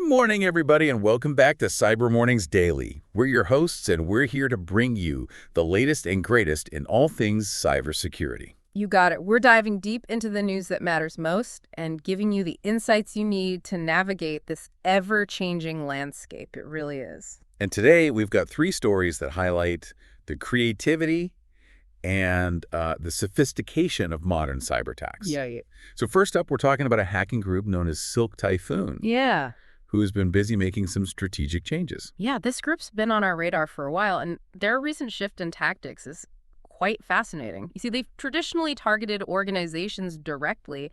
morning, everybody, and welcome back to Cyber Mornings Daily. We're your hosts, and we're here to bring you the latest and greatest in all things cybersecurity. You got it. We're diving deep into the news that matters most and giving you the insights you need to navigate this ever-changing landscape. It really is. And today, we've got three stories that highlight the creativity and the sophistication of modern cyber attacks. Yeah. So first up, we're talking about a hacking group known as Silk Typhoon. Yeah. Who has been busy making some strategic changes. Yeah, this group's been on our radar for a while, and their recent shift in tactics is quite fascinating. You see, they've traditionally targeted organizations directly,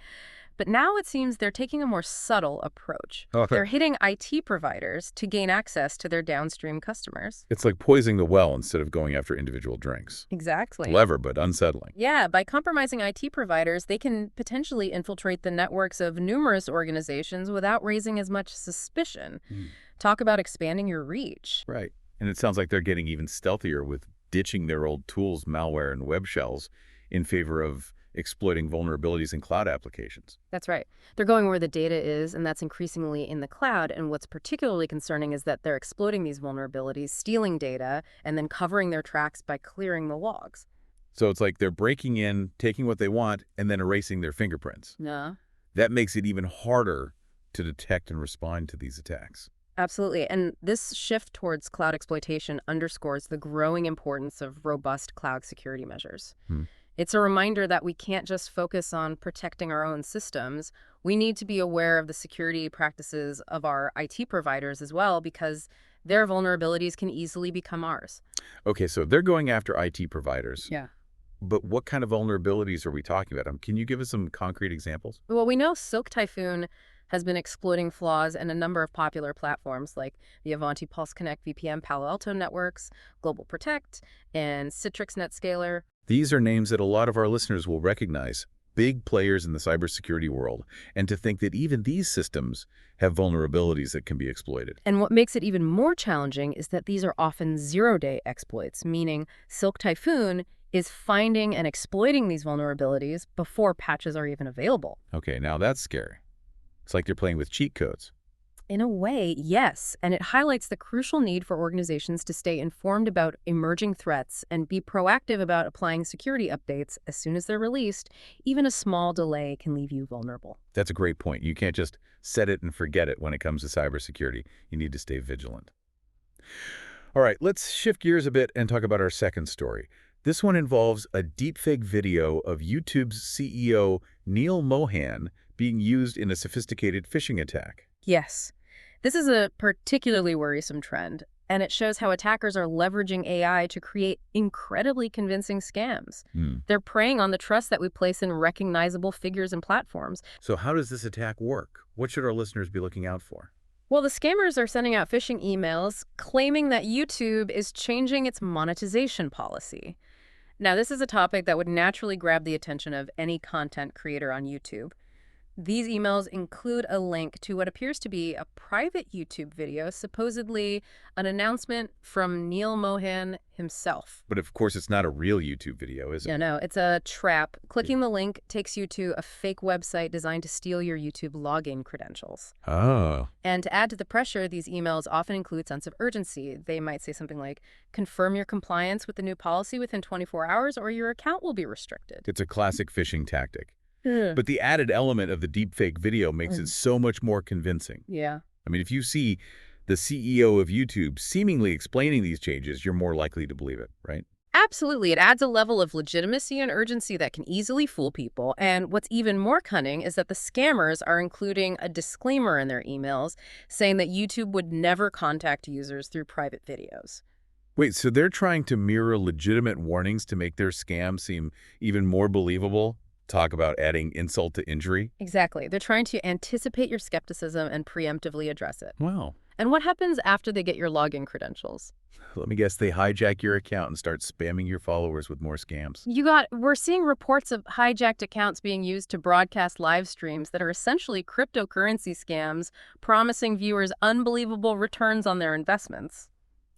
but now it seems they're taking a more subtle approach. Okay. They're hitting IT providers to gain access to their downstream customers. It's like poisoning the well instead of going after individual drinks. Exactly. Clever, but unsettling. Yeah, by compromising IT providers, they can potentially infiltrate the networks of numerous organizations without raising as much suspicion. Talk about expanding your reach. Right. And it sounds like they're getting even stealthier with ditching their old tools, malware, and web shells in favor of exploiting vulnerabilities in cloud applications. That's right. They're going where the data is, and that's increasingly in the cloud. And what's particularly concerning is that they're exploiting these vulnerabilities, stealing data, and then covering their tracks by clearing the logs. So it's like they're breaking in, taking what they want, and then erasing their fingerprints. Yeah. That makes it even harder to detect and respond to these attacks. Absolutely. And this shift towards cloud exploitation underscores the growing importance of robust cloud security measures. It's a reminder that we can't just focus on protecting our own systems. We need to be aware of the security practices of our IT providers as well, because their vulnerabilities can easily become ours. Okay, so they're going after IT providers. Yeah. But what kind of vulnerabilities are we talking about? Can you give us some concrete examples? Well, we know Silk Typhoon has been exploiting flaws in a number of popular platforms like the Avanti Pulse Connect VPN Palo Alto networks, Global Protect, and Citrix NetScaler. These are names that a lot of our listeners will recognize, big players in the cybersecurity world, and to think that even these systems have vulnerabilities that can be exploited. And what makes it even more challenging is that these are often zero-day exploits, meaning Silk Typhoon is finding and exploiting these vulnerabilities before patches are even available. Okay, now that's scary. It's like they're playing with cheat codes. In a way, yes, and it highlights the crucial need for organizations to stay informed about emerging threats and be proactive about applying security updates as soon as they're released. Even a small delay can leave you vulnerable. That's a great point. You can't just set it and forget it when it comes to cybersecurity. You need to stay vigilant. All right, let's shift gears a bit and talk about our second story. This one involves a deepfake video of YouTube's CEO, Neil Mohan, being used in a sophisticated phishing attack. Yes, this is a particularly worrisome trend, and it shows how attackers are leveraging AI to create incredibly convincing scams. They're preying on the trust that we place in recognizable figures and platforms. So how does this attack work? What should our listeners be looking out for? Well, the scammers are sending out phishing emails claiming that YouTube is changing its monetization policy. Now, this is a topic that would naturally grab the attention of any content creator on YouTube. These emails include a link to what appears to be a private YouTube video, supposedly an announcement from Neil Mohan himself. But of course, it's not a real YouTube video, is it? Yeah, no, it's a trap. Clicking the link takes you to a fake website designed to steal your YouTube login credentials. Oh. And to add to the pressure, these emails often include sense of urgency. They might say something like, confirm your compliance with the new policy within 24 hours or your account will be restricted. It's a classic phishing tactic. But the added element of the deepfake video makes it so much more convincing. Yeah. I mean, if you see the CEO of YouTube seemingly explaining these changes, you're more likely to believe it, right? Absolutely. It adds a level of legitimacy and urgency that can easily fool people. And what's even more cunning is that the scammers are including a disclaimer in their emails saying that YouTube would never contact users through private videos. Wait, so they're trying to mirror legitimate warnings to make their scam seem even more believable? Talk about adding insult to injury? Exactly. They're trying to anticipate your skepticism and preemptively address it. Wow. And what happens after they get your login credentials? Let me guess, they hijack your account and start spamming your followers with more scams. We're seeing reports of hijacked accounts being used to broadcast live streams that are essentially cryptocurrency scams, promising viewers unbelievable returns on their investments.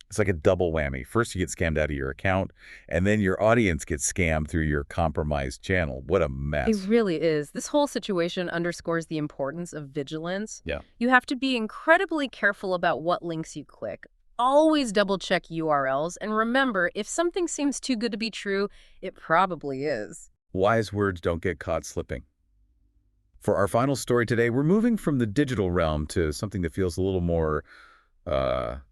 It's like a double whammy. First, you get scammed out of your account, and then your audience gets scammed through your compromised channel. What a It mess. really is. This whole situation underscores the importance of vigilance. Yeah. You have to be incredibly careful about what links you click. Always double-check URLs, and remember, if something seems too good to be true, it probably is. Wise words don't get caught slipping. For our final story today, we're moving from the digital realm to something that feels a little more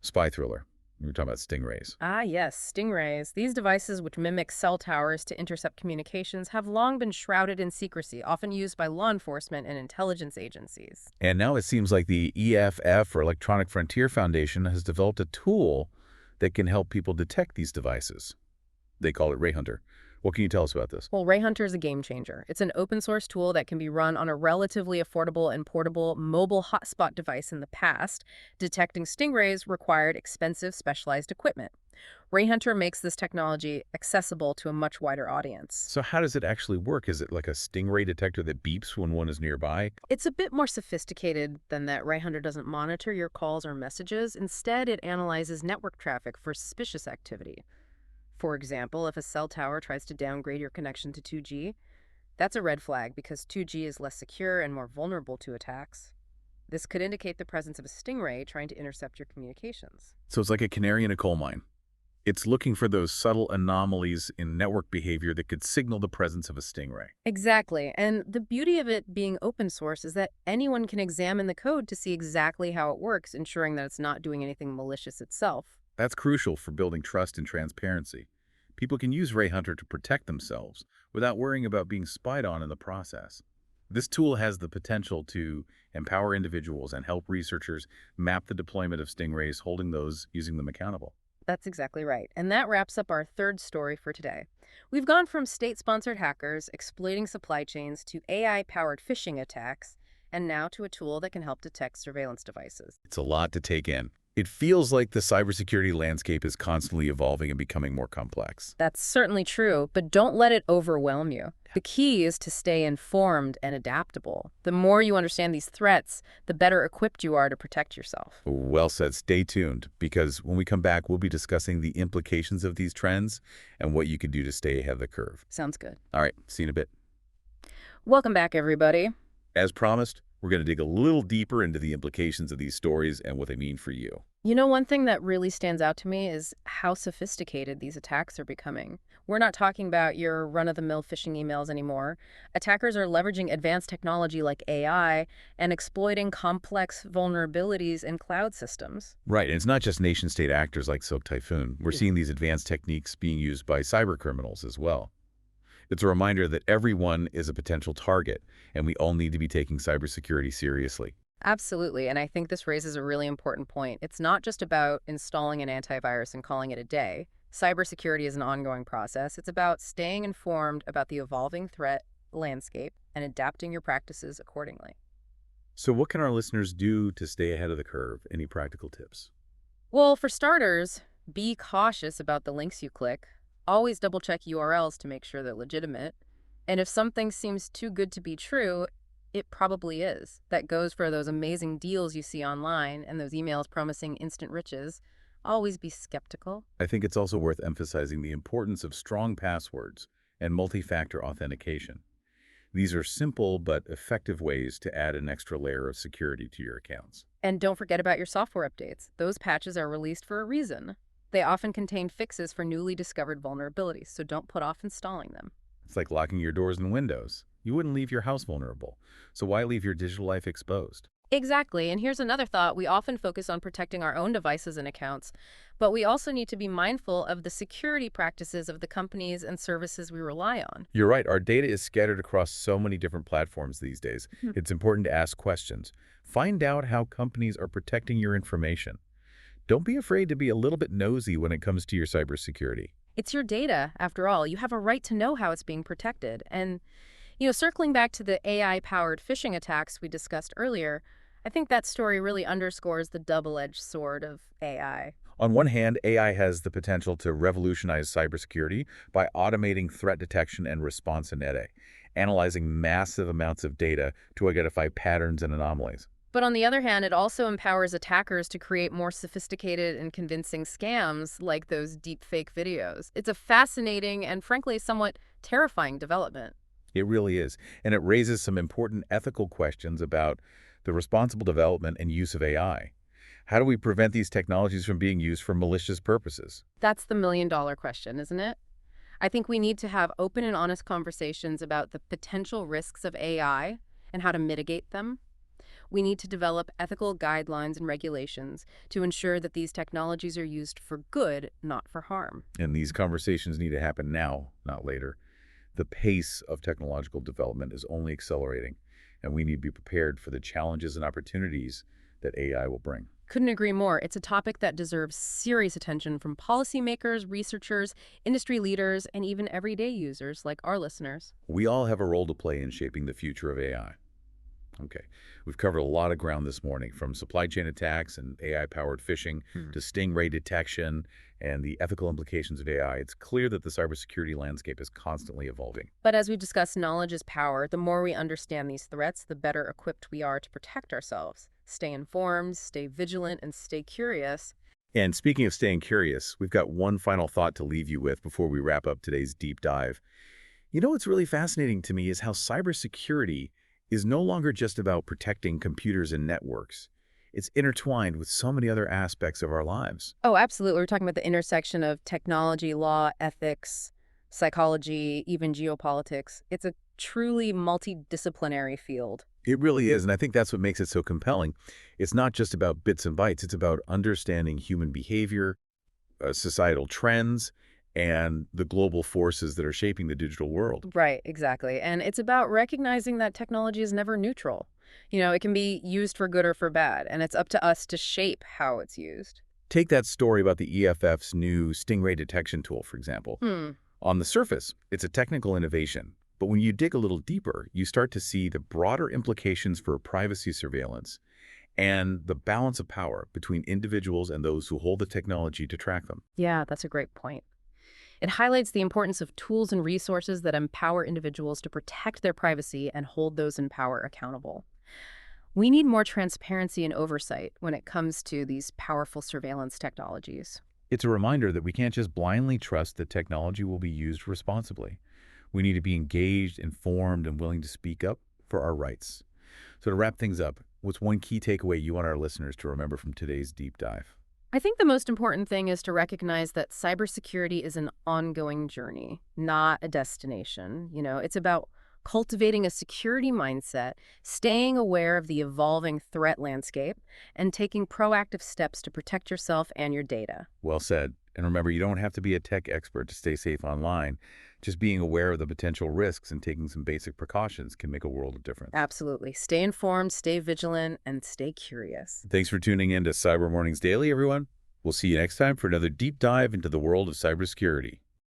spy thriller. We're talking about stingrays. Ah, yes, Stingrays. These devices, which mimic cell towers to intercept communications, have long been shrouded in secrecy, often used by law enforcement and intelligence agencies. And now it seems like the EFF, or Electronic Frontier Foundation, has developed a tool that can help people detect these devices. They call it Rayhunter. What can you tell us about this? Well, Rayhunter is a game changer. It's an open source tool that can be run on a relatively affordable and portable mobile hotspot device. In the past, detecting stingrays required expensive specialized equipment. Rayhunter makes this technology accessible to a much wider audience. So how does it actually work? Is it like a stingray detector that beeps when one is nearby? It's a bit more sophisticated than that. Rayhunter doesn't monitor your calls or messages. Instead, it analyzes network traffic for suspicious activity. For example, if a cell tower tries to downgrade your connection to 2G, that's a red flag because 2G is less secure and more vulnerable to attacks. This could indicate the presence of a stingray trying to intercept your communications. So it's like a canary in a coal mine. It's looking for those subtle anomalies in network behavior that could signal the presence of a stingray. Exactly. And the beauty of it being open source is that anyone can examine the code to see exactly how it works, ensuring that it's not doing anything malicious itself. That's crucial for building trust and transparency. People can use Rayhunter to protect themselves without worrying about being spied on in the process. This tool has the potential to empower individuals and help researchers map the deployment of stingrays, holding those using them accountable. That's exactly right. And that wraps up our third story for today. We've gone from state-sponsored hackers exploiting supply chains to AI-powered phishing attacks, and now to a tool that can help detect surveillance devices. It's a lot to take in. It feels like the cybersecurity landscape is constantly evolving and becoming more complex. That's certainly true, but don't let it overwhelm you. The key is to stay informed and adaptable. The more you understand these threats, the better equipped you are to protect yourself. Well said. Stay tuned, because when we come back, we'll be discussing the implications of these trends and what you can do to stay ahead of the curve. Sounds good. All right, see you in a bit. Welcome back, everybody. As promised, we're going to dig a little deeper into the implications of these stories and what they mean for you. You know, one thing that really stands out to me is how sophisticated these attacks are becoming. We're not talking about your run-of-the-mill phishing emails anymore. Attackers are leveraging advanced technology like AI and exploiting complex vulnerabilities in cloud systems. Right, and it's not just nation-state actors like Silk Typhoon. We're seeing these advanced techniques being used by cybercriminals as well. It's a reminder that everyone is a potential target, and we all need to be taking cybersecurity seriously. Absolutely, and I think this raises a really important point. It's not just about installing an antivirus and calling it a day. Cybersecurity is an ongoing process. It's about staying informed about the evolving threat landscape and adapting your practices accordingly. So what can our listeners do to stay ahead of the curve? Any practical tips? Well, for starters, be cautious about the links you click. Always double-check URLs to make sure they're legitimate. And if something seems too good to be true, it probably is. That goes for those amazing deals you see online and those emails promising instant riches. Always be skeptical. I think it's also worth emphasizing the importance of strong passwords and multi-factor authentication. These are simple but effective ways to add an extra layer of security to your accounts. And don't forget about your software updates. Those patches are released for a reason. They often contain fixes for newly discovered vulnerabilities, so don't put off installing them. It's like locking your doors and windows. You wouldn't leave your house vulnerable, so why leave your digital life exposed? Exactly, and here's another thought. We often focus on protecting our own devices and accounts, but we also need to be mindful of the security practices of the companies and services we rely on. You're right, our data is scattered across so many different platforms these days. It's important to ask questions. Find out how companies are protecting your information. Don't be afraid to be a little bit nosy when it comes to your cybersecurity. It's your data, after all. You have a right to know how it's being protected. And, circling back to the AI-powered phishing attacks we discussed earlier, I think that story really underscores the double-edged sword of AI. On one hand, AI has the potential to revolutionize cybersecurity by automating threat detection and response in AI, analyzing massive amounts of data to identify patterns and anomalies. But on the other hand, it also empowers attackers to create more sophisticated and convincing scams like those deepfake videos. It's a fascinating and frankly somewhat terrifying development. It really is. And it raises some important ethical questions about the responsible development and use of AI. How do we prevent these technologies from being used for malicious purposes? That's the million-dollar question, isn't it? I think we need to have open and honest conversations about the potential risks of AI and how to mitigate them. We need to develop ethical guidelines and regulations to ensure that these technologies are used for good, not for harm. And these conversations need to happen now, not later. The pace of technological development is only accelerating, and we need to be prepared for the challenges and opportunities that AI will bring. Couldn't agree more. It's a topic that deserves serious attention from policymakers, researchers, industry leaders, and even everyday users like our listeners. We all have a role to play in shaping the future of AI. Okay, we've covered a lot of ground this morning, from supply chain attacks and AI-powered phishing to Stingray detection and the ethical implications of AI. It's clear that the cybersecurity landscape is constantly evolving. But as we've discussed, knowledge is power. The more we understand these threats, the better equipped we are to protect ourselves. Stay informed, stay vigilant, and stay curious. And speaking of staying curious, we've got one final thought to leave you with before we wrap up today's deep dive. You know what's really fascinating to me is how cybersecurity is no longer just about protecting computers and networks. It's intertwined with so many other aspects of our lives. Oh, absolutely. We're talking about the intersection of technology, law, ethics, psychology, even geopolitics. It's a truly multidisciplinary field. It really is, and I think that's what makes it so compelling. It's not just about bits and bytes. It's about understanding human behavior, societal trends, and the global forces that are shaping the digital world. Right, exactly. And it's about recognizing that technology is never neutral. It can be used for good or for bad, and it's up to us to shape how it's used. Take that story about the EFF's new Stingray detection tool, for example. On the surface, it's a technical innovation. But when you dig a little deeper, you start to see the broader implications for privacy surveillance and the balance of power between individuals and those who hold the technology to track them. Yeah, that's a great point. It highlights the importance of tools and resources that empower individuals to protect their privacy and hold those in power accountable. We need more transparency and oversight when it comes to these powerful surveillance technologies. It's a reminder that we can't just blindly trust that technology will be used responsibly. We need to be engaged, informed, and willing to speak up for our rights. So to wrap things up, what's one key takeaway you want our listeners to remember from today's deep dive? I think the most important thing is to recognize that cybersecurity is an ongoing journey, not a destination. It's about cultivating a security mindset, staying aware of the evolving threat landscape, and taking proactive steps to protect yourself and your data. Well said. And remember, you don't have to be a tech expert to stay safe online. Just being aware of the potential risks and taking some basic precautions can make a world of difference. Absolutely. Stay informed, stay vigilant, and stay curious. Thanks for tuning in to Cyber Mornings Daily, everyone. We'll see you next time for another deep dive into the world of cybersecurity.